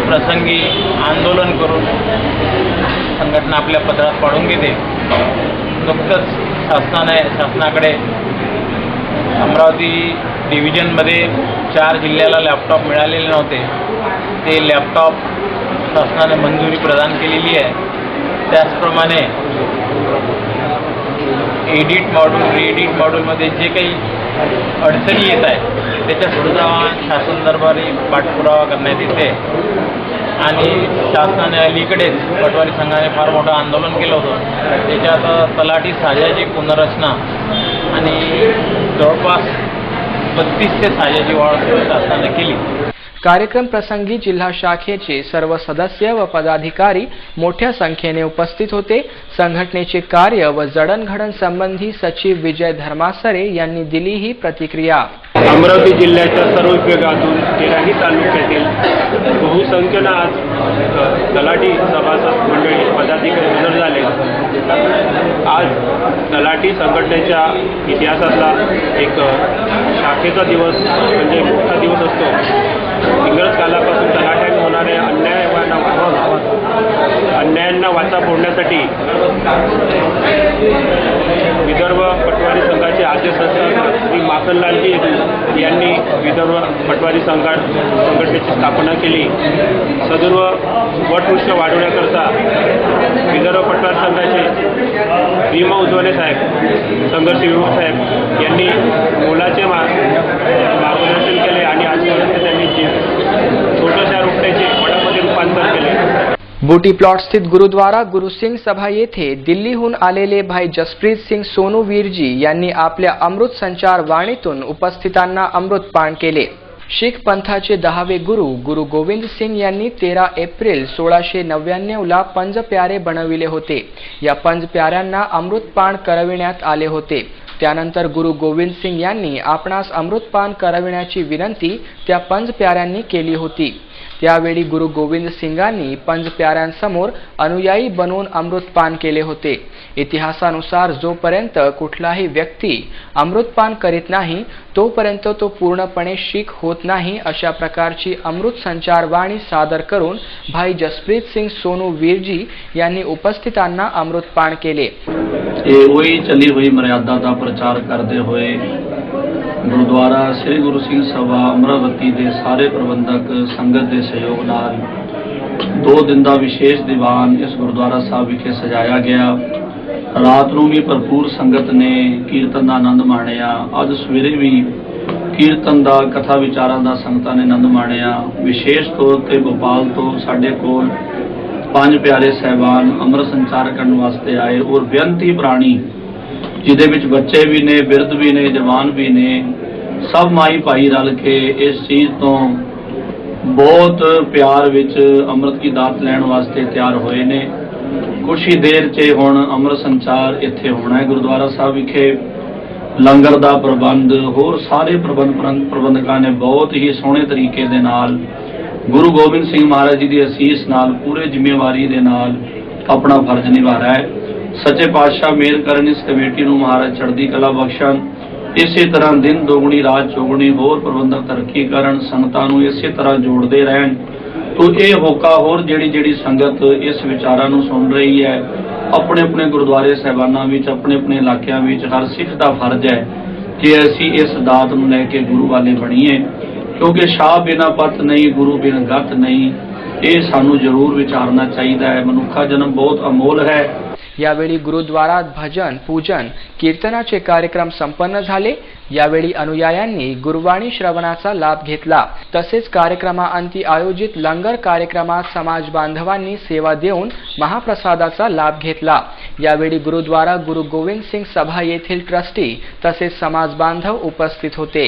प्रसंगी आंदोलन करून संघटना आपल्या पदरात पाडून घेते. नुकतंच शासनाकडे अमरावती डिव्हिजनमध्ये 4 जिल्ह्याला लॅपटॉप मिळालेले नव्हते. ते लॅपटॉप शासनाने मंजुरी प्रदान केलेली आहे. त्याचप्रमाणे एडिट मॉड्यूल, रीएडिट मॉड्यूलमध्ये जे काही अडचणी येत आहेत त्याच्यासुद्धा शासन दरबारी पाठपुरावा करण्यात येते. आणि शासनाने अलीकडेच पटवारी संघाने फार मोठं आंदोलन केलं होतं. त्याच्यात तलाठी साजाची पुनर्रचना आणि जवळपास 32 ते साजाची वाढ शासनाने केली. कार्यक्रम प्रसंगी जिल्हा शाखेचे सर्व सदस्य व पदाधिकारी मोठ्या संख्येने उपस्थित होते. संघटनेचे कार्य व जडणघडण संबंधी सचिव विजय धर्मासरे यांनी दिली ही प्रतिक्रिया. अमरावती जिल्ह्याच्या सर्व विभागातून 13ही तालुक्यातील बहुसंख्येनं आज तलाठी सभासद मंडळी पदाधिकारी हजर झाले. आज तलाठी संघटनेच्या इतिहासातला एक शाखेचा दिवस म्हणजे मोठा दिवस असतो. इंग्रज कालापासून तलाठ्यांना होणाऱ्या अन्यायांना वाचा फोडण्यासाठी विदर्भ पटवारी संघाचे आद्य संस्थापक श्री माखनलालजी यांनी विदर्भ पटवारी संघटनेची स्थापना केली. सदर्व वटवृक्ष वाढवण्याकरता विदर्भ पटवारी संघाचे भीमा उजवणे साहेब, संघर्ष विमुख साहेब यांनी मोलाचे मार्गदर्शन केले आणि आजपर्यंत त्यांनी छोट्याशा रुपयाचे वडामध्ये रूपांतर केले. बूटी प्लॉट स्थित गुरुद्वारा गुरुसिंग सभा येथे दिल्लीहून आलेले भाई जसप्रीत सिंग सोनू वीरजी यांनी आपल्या अमृत संचार वाणीतून उपस्थितांना अमृतपान केले. शीख पंथाचे 10वे गुरु गुरु गोविंद सिंग यांनी 13 एप्रिल 1699 ला पंज प्यारे बनविले होते. या पंज प्याऱ्यांना अमृतपान करविण्यात आले होते. त्यानंतर गुरु गोविंद सिंग यांनी आपणास अमृतपान करविण्याची विनंती त्या पंज प्याऱ्यांनी केली होती. त्यावेळी गुरु गोविंद सिंगांनी पंज प्याऱ्यांसमोर अनुयायी बनवून अमृतपान केले होते. इतिहासानुसार जोपर्यंत कुठलाही व्यक्ती अमृतपान करीत नाही तोपर्यंत तो पूर्णपणे शीख होत नाही. अशा प्रकारची अमृत संचार वाणी सादर करून भाई जसप्रीत सिंग सोनू वीरजी यांनी उपस्थितांना अमृतपान केले. वही चली हुई मर्यादा का प्रचार करते हुए गुरुद्वारा श्री गुरु सिंह सभा अमरावती के सारे प्रबंधक संगत के सहयोग नाल 2 दिन का विशेष दीवान इस गुरुद्वारा साहब विखे सजाया गया. रात को भी भरपूर संगत ने कीर्तन का आनंद माणिया. अज सवेरे भी कीर्तन का कथा विचारों का संगतां ने आनंद माणिया. विशेष तौर पर भोपाल तो साडे कोल 5 प्यारे साहबान अमृत संचार करने वास्ते आए और बेअंती प्राणी जिहदे विच बच्चे भी ने, बिरध भी ने, जवान भी ने, सब माई भाई रल के इस चीज़ तो बहुत प्यार विच अमृत की दात लैण वास्ते तैयार होए ने. कुछ ही देर च हुण अमृत संचार इत्थे होना है. गुरुद्वारा साहब विखे लंगर दा प्रबंध होर सारे प्रबंधकां ने बहुत ही सोहणे तरीके दे नाल गुरु गोबिंद सिंह महाराज जी दी असीस नाल पूरे जिम्मेवारी दे नाल अपना फर्ज निभा रहा है. सच्चे पातशाह मेहर करन इस कमेटी नूं महाराज चढ़दी कला बख्शण. इसी तरह दिन दोगुणी रात चौगुणी होर प्रबंधक तरक्की करन, संगतां नूं इसी तरह जोड़ते रहन. तो ये होका होर जिहड़ी संगत इस विचारां नूं सुन रही है अपने अपने गुरुद्वारे साहिबानां विच अपने अपने इलाकिਆਂ विच हर सिख दा फर्ज है कि असीं इस दात नूं लैके गुरु वाले बणीए. क्योंकि शाह बिना पत नहीं, गुरु बिना गत नहीं. ये सानू जरूर विचारना चाहिए है. मनुखा जन्म बहुत अमोल है. यावेळी गुरुद्वारात भजन, पूजन, कीर्तनाचे कार्यक्रम संपन्न झाले. यावेळी अनुयायांनी गुरुवाणी श्रवणाचा लाभ घेतला. तसेच कार्यक्रमाअंती आयोजित लंगर कार्यक्रमात समाज बांधवांनी सेवा देऊन महाप्रसादाचा लाभ घेतला. यावेळी गुरुद्वारा गुरु गोविंद सिंग सभा येथील ट्रस्टी तसेच समाज बांधव उपस्थित होते.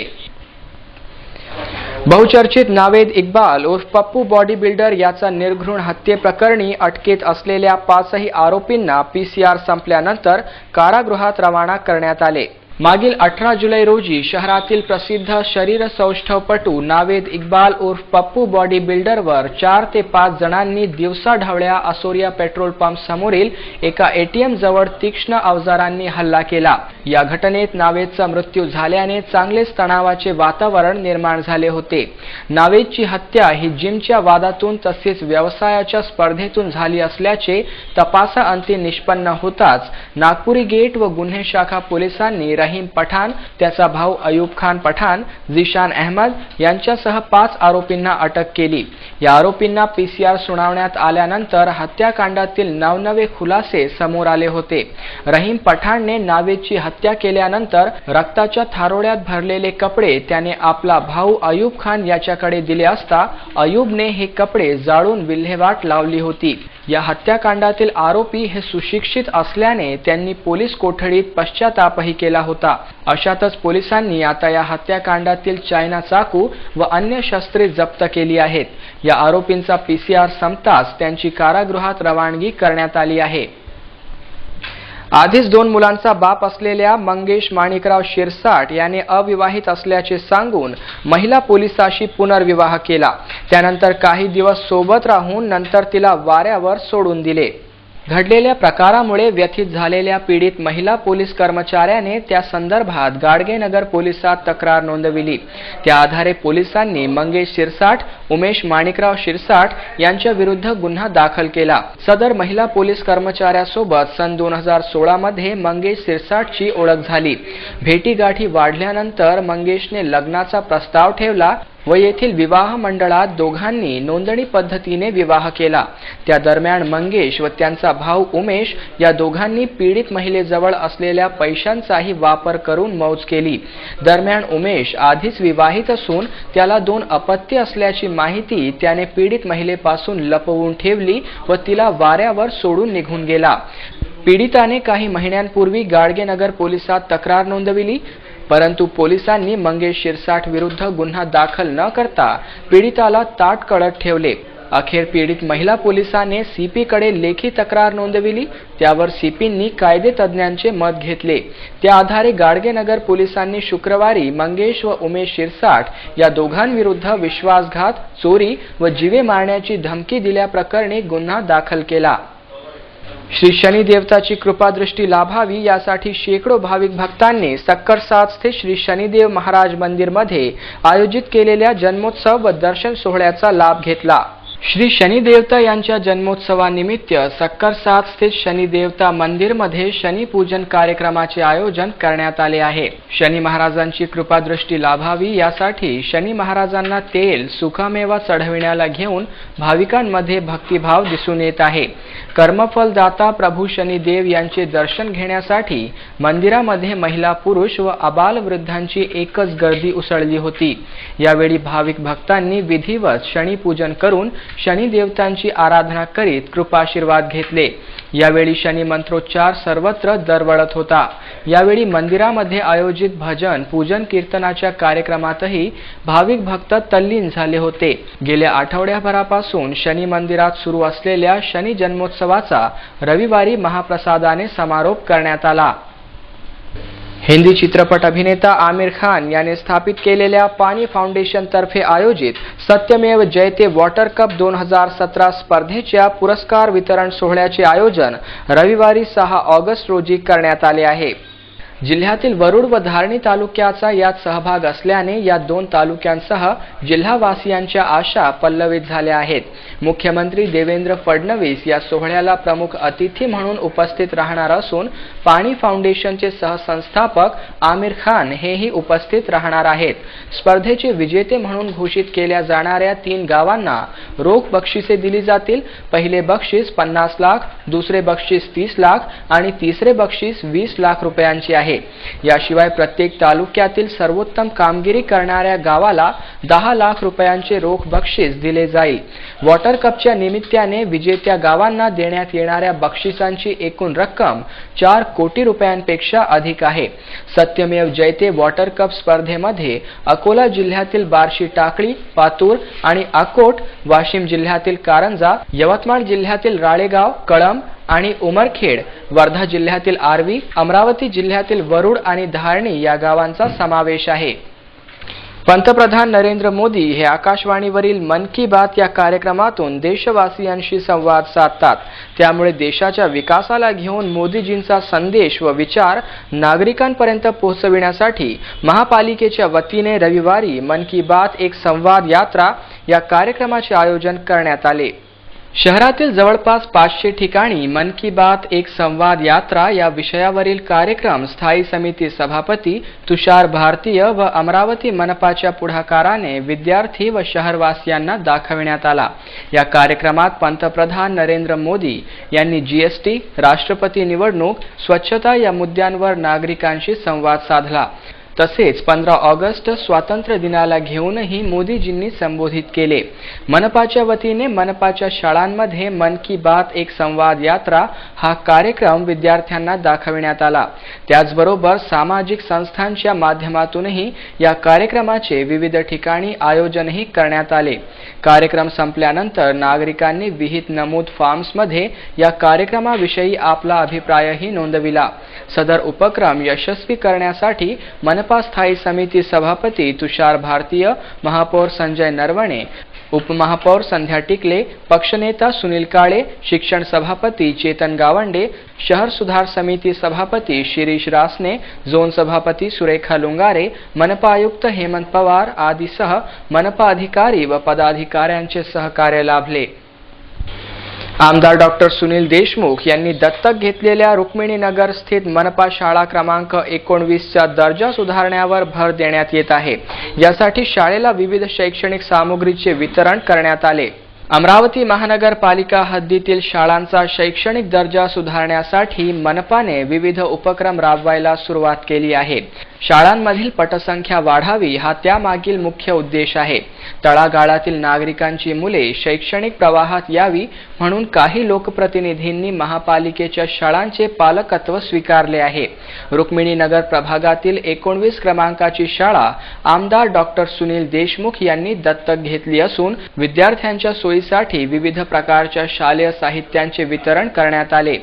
बहुचर्चित नावेद इक्बाल उर्फ पप्पू बॉडी बिल्डर याचा निर्घृण हत्येप्रकरणी अटकेत असलेल्या 5ही आरोपींना PCR संपल्यानंतर कारागृहात रवाना करण्यात आले. मागील 18 जुलै रोजी शहरातील प्रसिद्ध शरीरसौष्ठवपटू नावेद इक्बाल उर्फ पप्पू बॉडी बिल्डरवर 4 ते 5 जणांनी दिवसाढवळ्या असोरिया पेट्रोल पंप समोरील एका ATM जवळ तीक्ष्ण अवजारांनी हल्ला केला. या घटनेत नावेदचा मृत्यू झाल्याने चांगलेच तणावाचे वातावरण निर्माण झाले होते. नावेदची हत्या ही जिमच्या वादातून तसेच व्यवसायाच्या स्पर्धेतून झाली असल्याचे तपासाअंती निष्पन्न होताच नागपुरी गेट व गुन्हे शाखा पोलिसांनी रहीम पठाण, त्याचा भाऊ अयूब खान पठाण, झिशान अहमद यांच्यासह 5 आरोपींना अटक केली. या आरोपींना PCR सुनावण्यात आल्यानंतर हत्याकांडातील नवनवे खुलासे समोर आले होते. रहीम पठाणने नावेदची हत्या केल्यानंतर रक्ताच्या थारोळ्यात भरलेले कपडे त्याने आपला भाऊ अयूब खान याच्याकडे दिले असता अयूबने हे कपडे जाळून विल्हेवाट लावली होती। या हत्याकांडातील आरोपी हे सुशिक्षित असल्याने त्यांनी पोलीस कोठडीत पश्चातापही केला होता। अशातच पोलिसांनी आता या हत्याकांडातील चायना चाकू व अन्य शस्त्रे जप्त केली आहेत। या आरोपींचा PCR संपताच त्यांची कारागृहात रवानगी करण्यात आली आहे। आधीच 2 मुलांचा बाप असलेल्या मंगेश माणिकराव शिरसाट याने अविवाहित असल्याचे सांगून महिला पोलिसाशी पुनर्विवाह केला। त्यानंतर काही दिवस सोबत राहून नंतर तिला वाऱ्यावर सोडून दिले। घडलेल्या प्रकारामुळे व्यथित झालेल्या पीडित महिला पोलीस कर्मचाऱ्याने त्या संदर्भात गाडगेनगर पोलिसात तक्रार नोंदविली। त्या आधारे पोलिसांनी मंगेश शिरसाट, उमेश माणिकराव शिरसाट यांच्या विरुद्ध गुन्हा दाखल केला। सदर महिला पोलीस कर्मचाऱ्यासोबत सन 2016 मध्ये मंगेश शिरसाटची ओळख झाली। भेटीगाठी वाढल्यानंतर मंगेशने लग्नाचा प्रस्ताव ठेवला व येथील विवाह मंडळात दोघांनी नोंदणी पद्धतीने विवाह केला। त्या दरम्यान मंगेश व त्यांचा भाऊ उमेश या दोघांनी पीडित महिलेजवळ असलेल्या पैशांचाही वापर करून मौज केली। दरम्यान उमेश आधीच विवाहित असून त्याला 2 अपत्य असल्याची माहिती त्याने पीडित महिलेपासून लपवून ठेवली व तिला वाऱ्यावर सोडून निघून गेला। पीडिताने काही महिन्यांपूर्वी गाडगेनगर पोलिसात तक्रार नोंदविली, परंतु पोलिसांनी मंगेश शिरसाट विरुद्ध गुन्हा दाखल न करता पीडिताला ताटकळत ठेवले। अखेर पीडित महिला पोलिसाने CP कडे लेखी तक्रार नोंदविली। त्यावर CPंनी कायदे तज्ञांचे मत घेतले। त्या आधारे गाडगेनगर पोलिसांनी शुक्रवारी मंगेश व उमेश शिरसाट या दोघांविरुद्ध विश्वासघात, चोरी व जीवे मारण्याची धमकी दिल्याप्रकरणी गुन्हा दाखल केला। श्री शनी देवताची कृपादृष्टी लाभावी यासाठी शेकडो भाविक भक्तांनी सक्करसाद स्थित श्री शनिदेव महाराज मंदिर मध्ये आयोजित केलेल्या जन्मोत्सव व दर्शन सोहळ्याचा लाभ घेतला। श्री शनी देवता यांच्या जन्मोत्सवानिमित्त सक्करसाद स्थित शनी देवता मंदिर मध्ये शनी पूजन कार्यक्रमाचे आयोजन करण्यात आले आहे। शनी महाराजांची कृपादृष्टी लाभावी यासाठी शनी महाराजांना तेल, सुकामेवा चढविण्याला घेऊन भाविकांमध्ये भक्तिभाव दिसून येत आहे। कर्मफलदाता प्रभू शनिदेव यांचे दर्शन घेण्यासाठी मंदिरामध्ये महिला, पुरुष व आबालवृद्धांची एकच गर्दी उसळली होती। यावेळी भाविक भक्तांनी विधिवत शनी पूजन करून शनी देवतांची आराधना करीत कृपाशीर्वाद घेतले। यावेळी शनी मंत्रोच्चार सर्वत्र दरवळत होता। यावेळी मंदिरामध्ये आयोजित भजन, पूजन, कीर्तनाच्या कार्यक्रमातही भाविक भक्त तल्लीन झाले होते। गेल्या आठवड्याभरापासून शनी मंदिरात सुरू असलेल्या शनी जन्मोत्सवाचा रविवारी महाप्रसादाने समारोप करण्यात आला। हिंदी चित्रपट अभिनेता आमिर खान याने स्थापित केलेल्या पानी फाउंडेशन तर्फे आयोजित सत्यमेव जयते वॉटर कप 2017 स्पर्धेच्या पुरस्कार वितरण सोहळ्याचे आयोजन रविवारी 6 ऑगस्ट रोजी करण्यात आले आहे। जिल्ह्यातील वरुड व धारणी तालुक्याचा यात सहभाग असल्याने या 2 तालुक्यांसह जिल्हावासियांच्या आशा पल्लवित झाल्या आहेत। मुख्यमंत्री देवेंद्र फडणवीस या सोहळ्याला प्रमुख अतिथी म्हणून उपस्थित राहणार असून पाणी फाउंडेशनचे सहसंस्थापक आमिर खान हेही उपस्थित राहणार आहेत। स्पर्धेचे विजेते म्हणून घोषित केल्या जाणाऱ्या 3 गावांना रोख बक्षिसे दिली जातील। पहिले बक्षीस 50 लाख, दुसरे बक्षीस 30 लाख आणि तिसरे बक्षीस 20 लाख रुपयांचे आहे। याशिवाय प्रत्येक तालुक्यातील सर्वोत्तम कामगिरी करणाऱ्या गावाला 10 लाख रुपयांचे रोख बक्षीस दिले जाईल। वॉटर कपच्या निमित्ताने विजेत्या गावांना देण्यात येणाऱ्या बक्षिसांची एकूण रक्कम 4 कोटी रुपयांपेक्षा अधिक आहे। सत्यमेव जयते वॉटर कप स्पर्धेमध्ये अकोला जिल्ह्यातील बार्शी टाकळी, पातूर आणि अकोट, वाशिम जिल्ह्यातील कारंजा, यवतमाळ जिल्ह्यातील राळेगाव, कळंब आणि उमरखेड, वर्धा जिल्ह्यातील आर्वी, अमरावती जिल्ह्यातील वरुड आणि धारणी या गावांचा समावेश आहे। पंतप्रधान नरेंद्र मोदी हे आकाशवाणीवरील मन की बात या कार्यक्रमातून देशवासियांशी संवाद साधतात। त्यामुळे देशाच्या विकासाला घेऊन मोदीजींचा संदेश व विचार नागरिकांपर्यंत पोहोचविण्यासाठी महापालिकेच्या वतीने रविवारी मन की बात एक संवाद यात्रा या कार्यक्रमाचे आयोजन करण्यात आले। शहरातील जवळपास 500 ठिकाणी मन की बात एक संवाद यात्रा या विषयावरील कार्यक्रम स्थायी समिती सभापती तुषार भारतीय व अमरावती मनपाच्या पुढाकाराने विद्यार्थी व शहरवासियांना दाखविण्यात आला। या कार्यक्रमात पंतप्रधान नरेंद्र मोदी यांनी जीएसटी, राष्ट्रपती निवडणूक, स्वच्छता या मुद्द्यांवर नागरिकांशी संवाद साधला। तसेच 15 ऑगस्ट स्वातंत्र्य दिनाला घेऊनही मोदीजींनी संबोधित केले। मनपाच्या वतीने मनपाच्या शाळांमध्ये मन की बात एक संवाद यात्रा हा कार्यक्रम विद्यार्थ्यांना दाखविण्यात आला। त्याचबरोबर सामाजिक संस्थांच्या माध्यमातूनही या कार्यक्रमाचे विविध ठिकाणी आयोजनही करण्यात आले। कार्यक्रम संपल्यानंतर नागरिकांनी विहित नमूद फॉर्म्समध्ये या कार्यक्रमाविषयी आपला अभिप्रायही नोंदविला। सदर उपक्रम यशस्वी करण्यासाठी मनपा स्थायी समिती सभापती तुषार भारतीय, महापौर संजय नरवणे, उपमहापौर संध्या टिकले, पक्षनेता सुनील काळे, शिक्षण सभापती चेतन गावंडे, शहर सुधार समिती सभापती शिरीष रासने, झोन सभापती सुरेखा लुंगारे, मनपा आयुक्त हेमंत पवार आदीसह मनपा अधिकारी व पदाधिकाऱ्यांचे सहकार्य लाभले। आमदार डॉक्टर सुनील देशमुख यांनी दत्तक घेतलेल्या रुक्मिणीनगर स्थित मनपा शाळा क्रमांक 19चा दर्जा सुधारण्यावर भर देण्यात येत आहे। यासाठी शाळेला विविध शैक्षणिक सामुग्रीचे वितरण करण्यात आले। अमरावती महानगरपालिका हद्दीतील शाळांचा शैक्षणिक दर्जा सुधारण्यासाठी मनपाने विविध उपक्रम राबवायला सुरुवात केली आहे। शाळांमधील पटसंख्या वाढावी हा त्यामागील मुख्य उद्देश आहे। तळागाळातील नागरिकांची मुले शैक्षणिक प्रवाहात यावी म्हणून काही लोकप्रतिनिधींनी महापालिकेच्या शाळांचे पालकत्व स्वीकारले आहे। रुक्मिणीनगर प्रभागातील 19 क्रमांकाची शाळा आमदार डॉक्टर सुनील देशमुख यांनी दत्तक घेतली असून विद्यार्थ्यांच्या सोयीसाठी विविध प्रकारच्या शालेय साहित्यांचे वितरण करण्यात आले।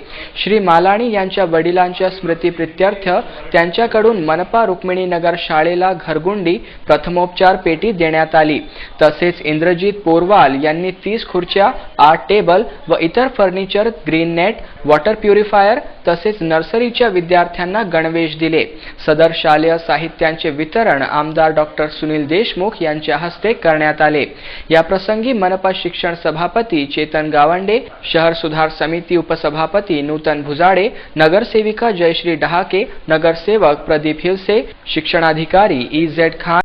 श्री मालाणी यांच्या वडिलांच्या स्मृतीप्रित्यर्थ त्यांच्याकडून मनपा रुक्मिणीनगर शाळेला घरगुंडी प्रथमोपचार पेटी देण्यात आली। तसेच इंद्रजीत पोरवाल यांनी 30 खुर्च्या, 8 टेबल व इतर furniture, green net, water purifier तसेच नर्सरीच्या विद्यार्थ्यांना गणवेश दिले। सदर शालेय साहित्यांचे वितरण आमदार डॉक्टर सुनील देशमुख यांच्या हस्ते करण्यात आले। या प्रसंगी मनपा शिक्षण सभापती चेतन गावंडे, शहर सुधार समिती उपसभापती नूतन भुजाडे, नगरसेविका जयश्री डहाके, नगरसेवक प्रदीप हिलसे, शिक्षणाधिकारी EZ खान